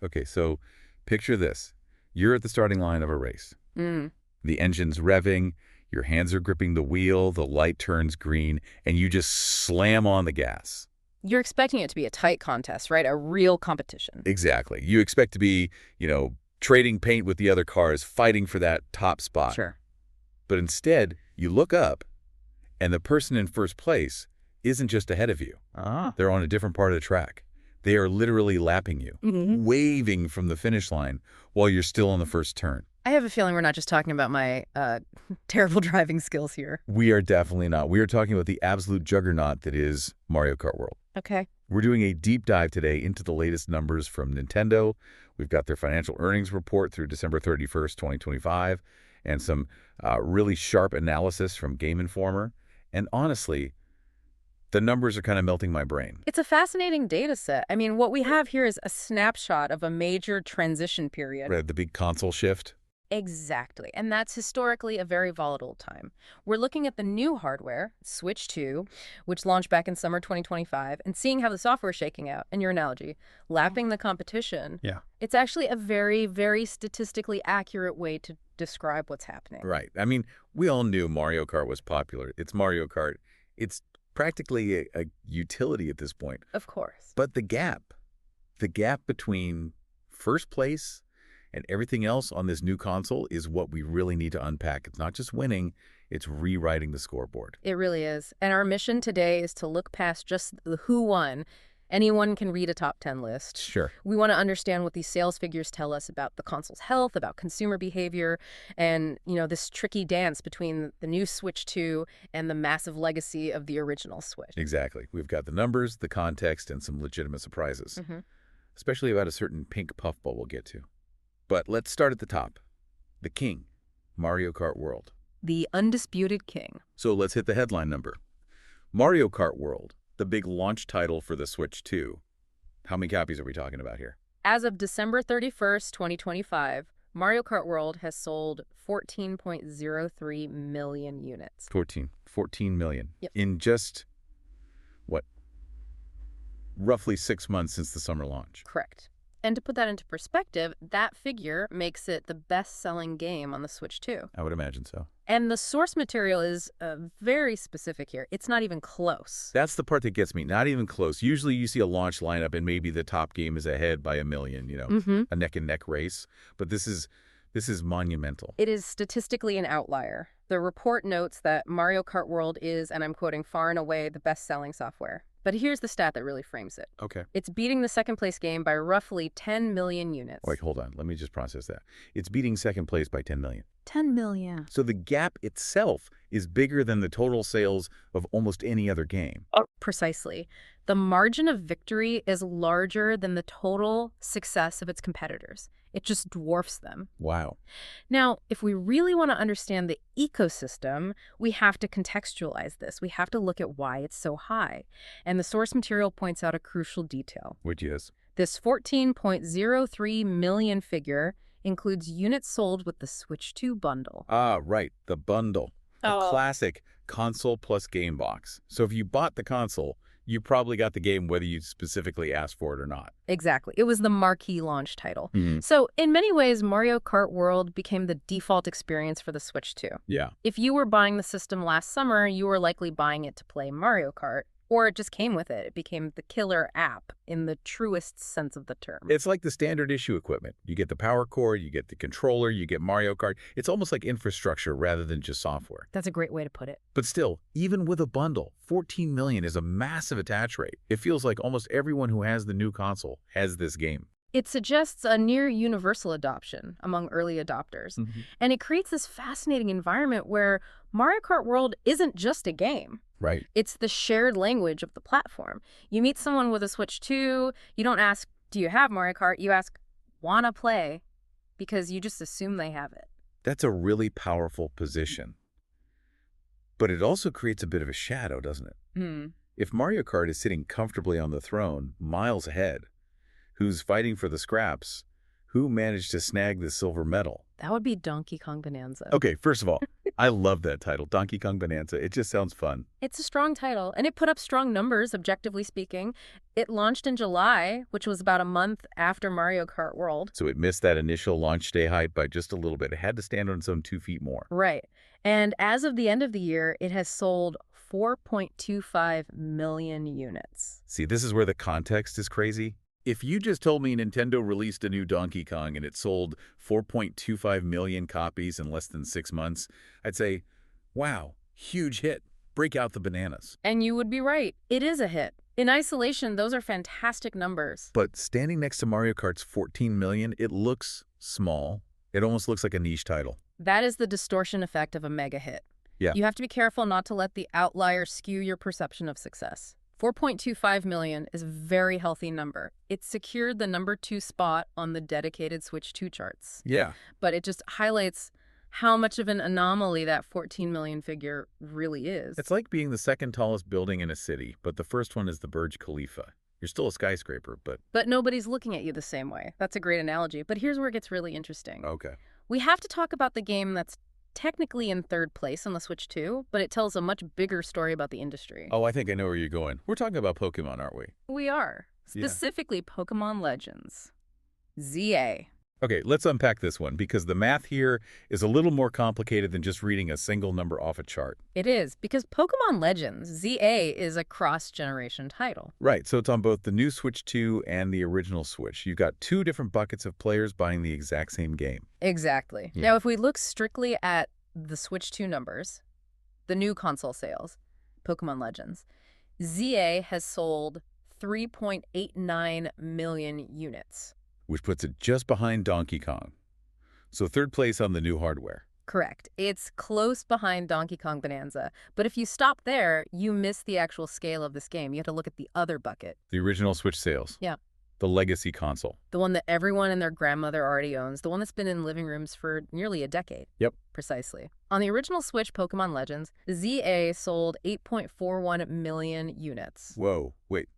Okay, so picture this. You're at the starting line of a race. The engine's revving, your hands are gripping the wheel, the light turns green, and you just slam on the gas. You're expecting it to be a tight contest, right? A real competition. Exactly. You expect to be, trading paint with the other cars, fighting for that top spot. Sure. But instead, you look up, and the person in first place isn't just ahead of you. They're on a different part of the track. They are literally lapping you, waving from the finish line while you're still on the first turn. I have a feeling we're not just talking about my terrible driving skills here. We are definitely not. We are talking about the absolute juggernaut that is Mario Kart World. Okay. We're doing a deep dive today into the latest numbers from Nintendo. We've got their financial earnings report through December 31st, 2025, and some really sharp analysis from Game Informer. And honestly, the numbers are kind of melting my brain. It's a fascinating data set. I mean, what we have here is a snapshot of a major transition period. Right, the big console shift. Exactly. And that's historically a very volatile time. We're looking at the new hardware, Switch 2, which launched back in summer 2025, and seeing how the software is shaking out. And your analogy, lapping the competition. Yeah. It's actually a very, very statistically accurate way to describe what's happening. Right. I mean, we all knew Mario Kart was popular. It's Mario Kart. It's practically a utility at this point. Of course. But the gap between first place and everything else on this new console is what we really need to unpack. It's not just winning, it's rewriting the scoreboard. It really is. And our mission today is to look past just the who won. Anyone can read a top 10 list. Sure. We want to understand what these sales figures tell us about the console's health, about consumer behavior, and, this tricky dance between the new Switch 2 and the massive legacy of the original Switch. Exactly. We've got the numbers, the context, and some legitimate surprises, especially about a certain pink puffball we'll get to. But let's start at the top. The king, Mario Kart World. The undisputed king. So let's hit the headline number. Mario Kart World, the big launch title for the Switch 2. How many copies are we talking about here? As of December 31st, 2025, Mario Kart World has sold 14.03 million units. 14 million. Yep. In just, roughly 6 months since the summer launch. Correct. And to put that into perspective, that figure makes it the best-selling game on the Switch 2. I would imagine so. And the source material is very specific here. It's not even close. That's the part that gets me. Not even close. Usually you see a launch lineup and maybe the top game is ahead by a million, a neck-and-neck race. But this is monumental. It is statistically an outlier. The report notes that Mario Kart World is, and I'm quoting, far and away the best-selling software. But here's the stat that really frames it. Okay. It's beating the second-place game by roughly 10 million units. Wait, hold on. Let me just process that. It's beating second place by 10 million. 10 million. So the gap itself is bigger than the total sales of almost any other game. Precisely. The margin of victory is larger than the total success of its competitors. It just dwarfs them. Wow. Now, if we really want to understand the ecosystem, we have to contextualize this. We have to look at why it's so high. And the source material points out a crucial detail. Which is? This 14.03 million figure includes units sold with the Switch 2 bundle. Ah, right. The bundle. A classic console plus game box. So if you bought the console, you probably got the game whether you specifically asked for it or not. Exactly. It was the marquee launch title. So in many ways, Mario Kart World became the default experience for the Switch 2. Yeah. If you were buying the system last summer, you were likely buying it to play Mario Kart. Or it just came with it. It became the killer app in the truest sense of the term. It's like the standard issue equipment. You get the power cord, you get the controller, you get Mario Kart. It's almost like infrastructure rather than just software. That's a great way to put it. But still, even with a bundle, 14 million is a massive attach rate. It feels like almost everyone who has the new console has this game. It suggests a near universal adoption among early adopters. And it creates this fascinating environment where Mario Kart World isn't just a game. Right. It's the shared language of the platform. You meet someone with a Switch 2, you don't ask, do you have Mario Kart? You ask, wanna play? Because you just assume they have it. That's a really powerful position. But it also creates a bit of a shadow, doesn't it? If Mario Kart is sitting comfortably on the throne, miles ahead, who's fighting for the scraps? Who managed to snag the silver medal? That would be Donkey Kong Bananza. Okay, first of all, I love that title, Donkey Kong Bananza. It just sounds fun. It's a strong title, and it put up strong numbers, objectively speaking. It launched in July, which was about a month after Mario Kart World. So it missed that initial launch day hype by just a little bit. It had to stand on its own 2 feet more. Right. And as of the end of the year, it has sold 4.25 million units. See, this is where the context is crazy. If you just told me Nintendo released a new Donkey Kong and it sold 4.25 million copies in less than 6 months, I'd say, wow, huge hit. Break out the bananas. And you would be right. It is a hit. In isolation, those are fantastic numbers. But standing next to Mario Kart's 14 million, it looks small. It almost looks like a niche title. That is the distortion effect of a mega hit. Yeah. You have to be careful not to let the outlier skew your perception of success. 4.25 million is a very healthy number. It secured the #2 spot on the dedicated Switch 2 charts. Yeah. But it just highlights how much of an anomaly that 14 million figure really is. It's like being the second tallest building in a city, but the first one is the Burj Khalifa. You're still a skyscraper, but... But nobody's looking at you the same way. That's a great analogy. But here's where it gets really interesting. Okay. We have to talk about the game that's technically in third place on the Switch 2, but it tells a much bigger story about the industry. Oh, I think I know where you're going. We're talking about Pokemon, aren't we? We are. Specifically, Pokémon Legends. ZA. Okay, let's unpack this one, because the math here is a little more complicated than just reading a single number off a chart. It is, because Pokémon Legends, ZA, is a cross-generation title. Right, so it's on both the new Switch 2 and the original Switch. You've got 2 different buckets of players buying the exact same game. Exactly. Yeah. Now, if we look strictly at the Switch 2 numbers, the new console sales, Pokémon Legends, ZA has sold 3.89 million units. Which puts it just behind Donkey Kong. So third place on the new hardware. Correct. It's close behind Donkey Kong Bananza. But if you stop there, you miss the actual scale of this game. You have to look at the other bucket. The original Switch sales. Yeah. The legacy console. The one that everyone and their grandmother already owns. The one that's been in living rooms for nearly a decade. Yep. Precisely. On the original Switch Pokémon Legends, ZA sold 8.41 million units. Whoa, wait,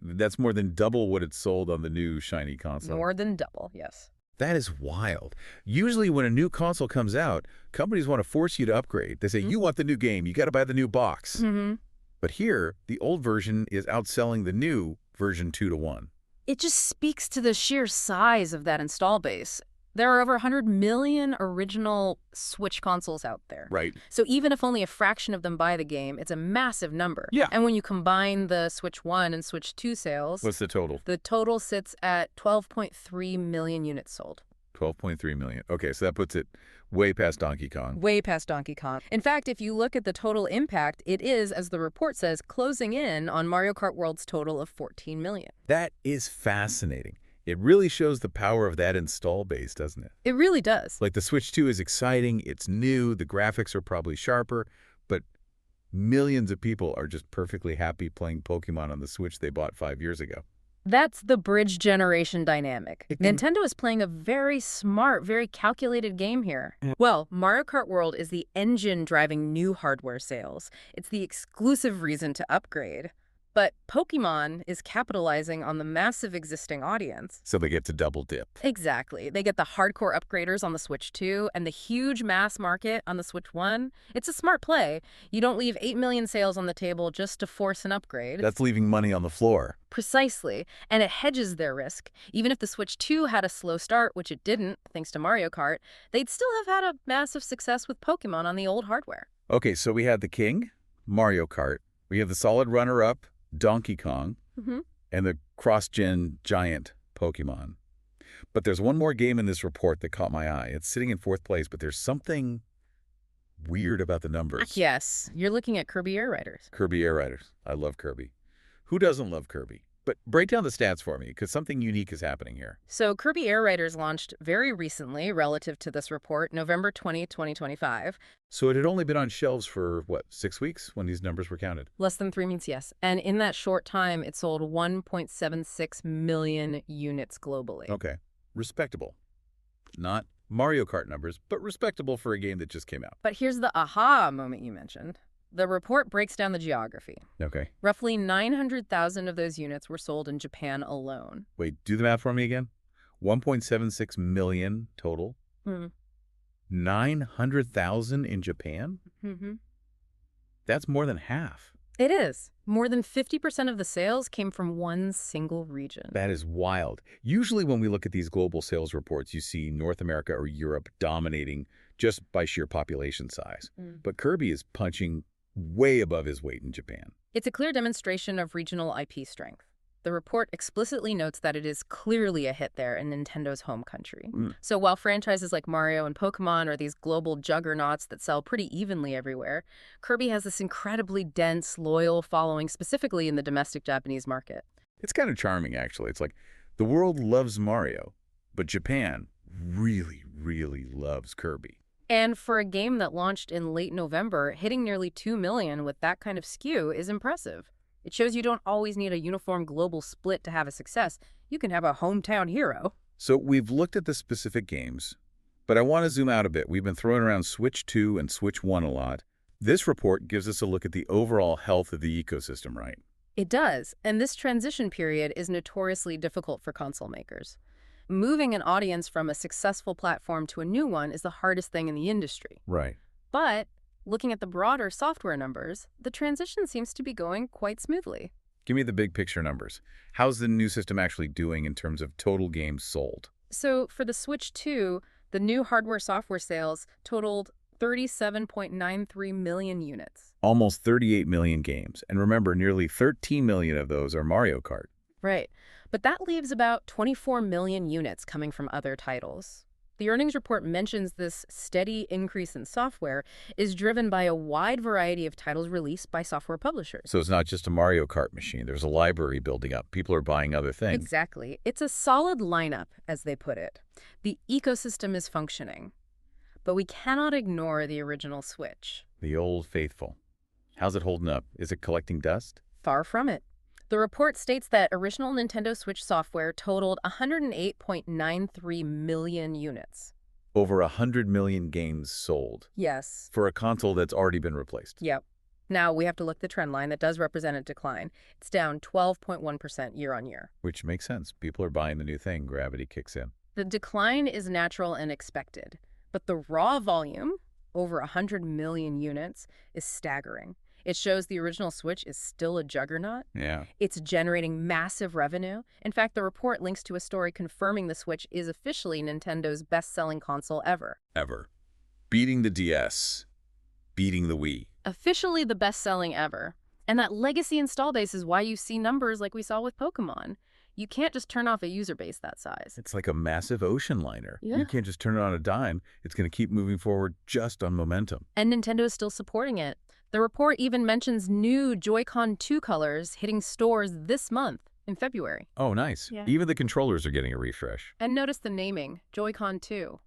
that's more than double what it sold on the new shiny console. More than double, yes. That is wild. Usually when a new console comes out, companies want to force you to upgrade. They say, you want the new game, you got to buy the new box. But here, the old version is outselling the new version 2 to 1. It just speaks to the sheer size of that install base. There are over 100 million original Switch consoles out there. Right. So even if only a fraction of them buy the game, it's a massive number. Yeah. And when you combine the Switch 1 and Switch 2 sales... What's the total? The total sits at 12.3 million units sold. 12.3 million. Okay, so that puts it way past Donkey Kong. Way past Donkey Kong. In fact, if you look at the total impact, it is, as the report says, closing in on Mario Kart World's total of 14 million. That is fascinating. It really shows the power of that install base, doesn't it? It really does. Like the Switch 2 is exciting, it's new, the graphics are probably sharper, but millions of people are just perfectly happy playing Pokemon on the Switch they bought 5 years ago. That's the bridge generation dynamic. Nintendo is playing a very smart, very calculated game here. Well, Mario Kart World is the engine driving new hardware sales. It's the exclusive reason to upgrade. But Pokemon is capitalizing on the massive existing audience. So they get to double dip. Exactly. They get the hardcore upgraders on the Switch 2 and the huge mass market on the Switch 1. It's a smart play. You don't leave 8 million sales on the table just to force an upgrade. That's leaving money on the floor. Precisely. And it hedges their risk. Even if the Switch 2 had a slow start, which it didn't, thanks to Mario Kart, they'd still have had a massive success with Pokemon on the old hardware. Okay, so we had the king, Mario Kart. We have the solid runner-up, Donkey Kong, and the cross-gen giant Pokemon. But there's one more game in this report that caught my eye. It's sitting in 4th place, but there's something weird about the numbers. Yes, you're looking at Kirby Air Riders. Kirby Air Riders. I love Kirby. Who doesn't love Kirby? But break down the stats for me, because something unique is happening here. So Kirby Air Riders launched very recently, relative to this report, November 20, 2025. So it had only been on shelves for, what, 6 weeks when these numbers were counted? Less than 3 months, yes. And in that short time, it sold 1.76 million units globally. Okay. Respectable. Not Mario Kart numbers, but respectable for a game that just came out. But here's the aha moment you mentioned. The report breaks down the geography. Okay. Roughly 900,000 of those units were sold in Japan alone. Wait, do the math for me again. 1.76 million total. 900,000 in Japan? Mm-hmm. That's more than half. It is. More than 50% of the sales came from one single region. That is wild. Usually when we look at these global sales reports, you see North America or Europe dominating just by sheer population size. But Kirby is punching way above his weight in Japan. It's a clear demonstration of regional IP strength. The report explicitly notes that it is clearly a hit there in Nintendo's home country. So while franchises like Mario and Pokémon are these global juggernauts that sell pretty evenly everywhere, Kirby has this incredibly dense, loyal following specifically in the domestic Japanese market. It's kind of charming, actually. It's like the world loves Mario, but Japan really, really loves Kirby. And for a game that launched in late November, hitting nearly 2 million with that kind of skew is impressive. It shows you don't always need a uniform global split to have a success. You can have a hometown hero. So we've looked at the specific games, but I want to zoom out a bit. We've been throwing around Switch 2 and Switch 1 a lot. This report gives us a look at the overall health of the ecosystem, right? It does, and this transition period is notoriously difficult for console makers. Moving an audience from a successful platform to a new one is the hardest thing in the industry. Right. But looking at the broader software numbers, the transition seems to be going quite smoothly. Give me the big picture numbers. How's the new system actually doing in terms of total games sold? So for the Switch 2, the new hardware-software sales totaled 37.93 million units. Almost 38 million games. And remember, nearly 13 million of those are Mario Kart. Right. But that leaves about 24 million units coming from other titles. The earnings report mentions this steady increase in software is driven by a wide variety of titles released by software publishers. So it's not just a Mario Kart machine. There's a library building up. People are buying other things. Exactly. It's a solid lineup, as they put it. The ecosystem is functioning. But we cannot ignore the original Switch. The old faithful. How's it holding up? Is it collecting dust? Far from it. The report states that original Nintendo Switch software totaled 108.93 million units. Over 100 million games sold. Yes. For a console that's already been replaced. Yep. Now we have to look at the trend line that does represent a decline. It's down 12.1% year on year. Which makes sense. People are buying the new thing. Gravity kicks in. The decline is natural and expected. But the raw volume, over 100 million units, is staggering. It shows the original Switch is still a juggernaut. Yeah. It's generating massive revenue. In fact, the report links to a story confirming the Switch is officially Nintendo's best-selling console ever. Ever. Beating the DS. Beating the Wii. Officially the best-selling ever. And that legacy install base is why you see numbers like we saw with Pokémon. You can't just turn off a user base that size. It's like a massive ocean liner. Yeah. You can't just turn it on a dime. It's going to keep moving forward just on momentum. And Nintendo is still supporting it. The report even mentions new Joy-Con 2 colors hitting stores this month in February. Oh, nice. Yeah. Even the controllers are getting a refresh. And notice the naming, Joy-Con 2.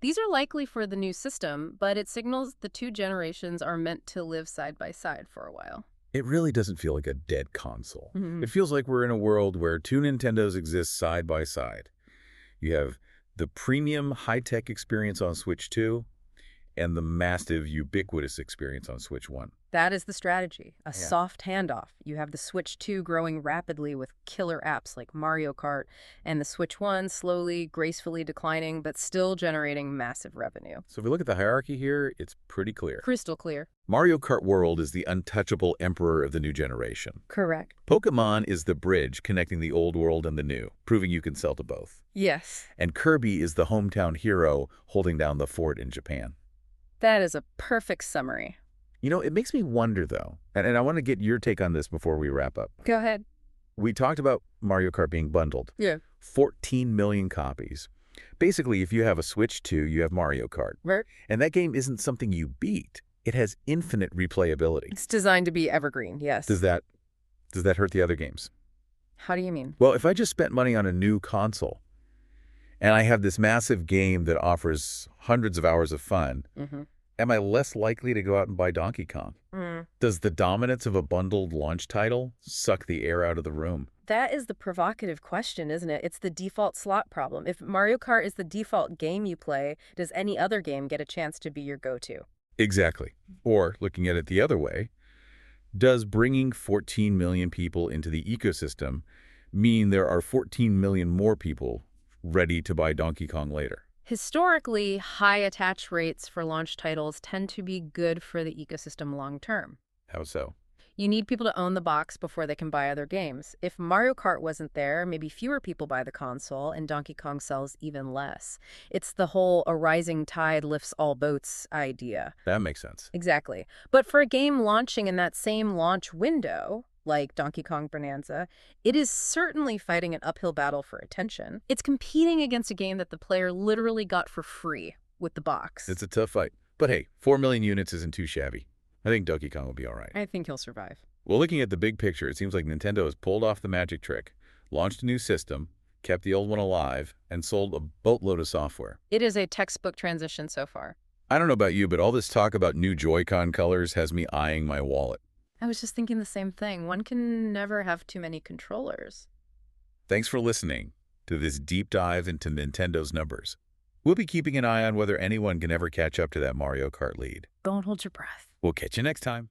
These are likely for the new system, but it signals the two generations are meant to live side by side for a while. It really doesn't feel like a dead console. Mm-hmm. It feels like we're in a world where two Nintendos exist side by side. You have the premium high-tech experience on Switch 2 and the massive ubiquitous experience on Switch 1. That is the strategy, a soft handoff. You have the Switch 2 growing rapidly with killer apps like Mario Kart, and the Switch 1 slowly, gracefully declining, but still generating massive revenue. So if we look at the hierarchy here, it's pretty clear. Crystal clear. Mario Kart World is the untouchable emperor of the new generation. Correct. Pokémon is the bridge connecting the old world and the new, proving you can sell to both. Yes. And Kirby is the hometown hero holding down the fort in Japan. That is a perfect summary. You know, it makes me wonder, though, and I want to get your take on this before we wrap up. Go ahead. We talked about Mario Kart being bundled. Yeah. 14 million copies. Basically, if you have a Switch 2, you have Mario Kart. Right. And that game isn't something you beat. It has infinite replayability. It's designed to be evergreen, yes. Does that hurt the other games? How do you mean? Well, if I just spent money on a new console, and I have this massive game that offers hundreds of hours of fun, am I less likely to go out and buy Donkey Kong? Does the dominance of a bundled launch title suck the air out of the room? That is the provocative question, isn't it? It's the default slot problem. If Mario Kart is the default game you play, does any other game get a chance to be your go-to? Exactly. Or, looking at it the other way, does bringing 14 million people into the ecosystem mean there are 14 million more people ready to buy Donkey Kong later? Historically, high attach rates for launch titles tend to be good for the ecosystem long term. How so? You need people to own the box before they can buy other games. If Mario Kart wasn't there, maybe fewer people buy the console and Donkey Kong sells even less. It's the whole a rising tide lifts all boats idea. That makes sense. Exactly. But for a game launching in that same launch window, like Donkey Kong Bananza, it is certainly fighting an uphill battle for attention. It's competing against a game that the player literally got for free with the box. It's a tough fight. But hey, 4 million units isn't too shabby. I think Donkey Kong will be all right. I think he'll survive. Well, looking at the big picture, it seems like Nintendo has pulled off the magic trick, launched a new system, kept the old one alive, and sold a boatload of software. It is a textbook transition so far. I don't know about you, but all this talk about new Joy-Con colors has me eyeing my wallet. I was just thinking the same thing. One can never have too many controllers. Thanks for listening to this deep dive into Nintendo's numbers. We'll be keeping an eye on whether anyone can ever catch up to that Mario Kart lead. Don't hold your breath. We'll catch you next time.